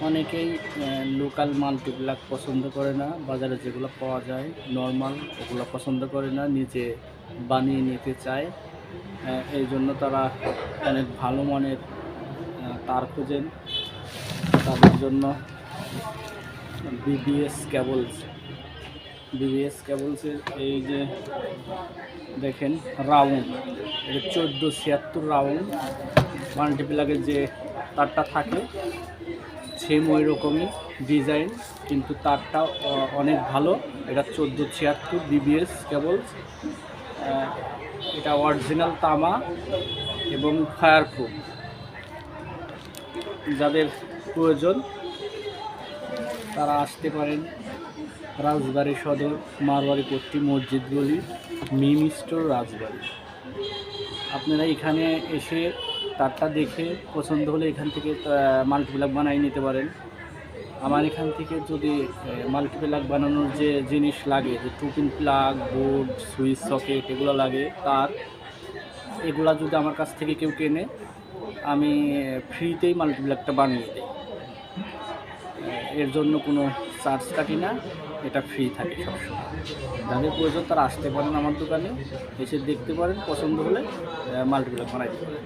অনেকেই local multiplug পছন্দ করে না, বাজারে যেগুলো পাওয়া যায় নর্মাল ওগুলো পছন্দ করে না, নিজে বানিয়ে নিতে চায়। এই জন্য তারা অনেক ভালো মানের তার খোঁজেন। তাদের জন্য বিবিএস কেবলসের এই যে দেখেন রাউন্ড, এটা 1476 রাউন্ড মাল্টিপ্লাগের যে তারটা থাকে সেম ওই রকমই ডিজাইন, কিন্তু তারটা অনেক ভালো। এটা 1476 বিবিএস কেবলস। এটা অরিজিনাল তামা এবং ফায়ারপ্রুফ। যাদের প্রয়োজন তারা আসতে পারেন রাজবাড়ী সদর, মারওয়ারি পট্টি, মসজিদ গলি, মিম স্টোর, রাজবাড়ী। আপনারা এখানে এসে তারটা দেখে পছন্দ হলে এখান থেকে মাল্টিপ্লাগ বানিয়ে নিতে পারেন। আমার এখান থেকে যদি মাল্টিপ্লাগ বানানোর যে জিনিস লাগে, যে two-pin plug, board, switch socket এগুলো লাগে, তার এগুলা যদি আমার কাছ থেকে কেউ কেনে আমি ফ্রিতেই মাল্টিপ্লাগটা বানিয়ে দিই। এর জন্য কোনো চার্জ কাটি না, এটা ফ্রি থাকে সবসময়। যাদের প্রয়োজন তারা আসতে পারেন আমার দোকানে, এসে দেখতে পারেন, পছন্দ হলে মাল্টিপ্লাগ বানাই দিতে পারেন।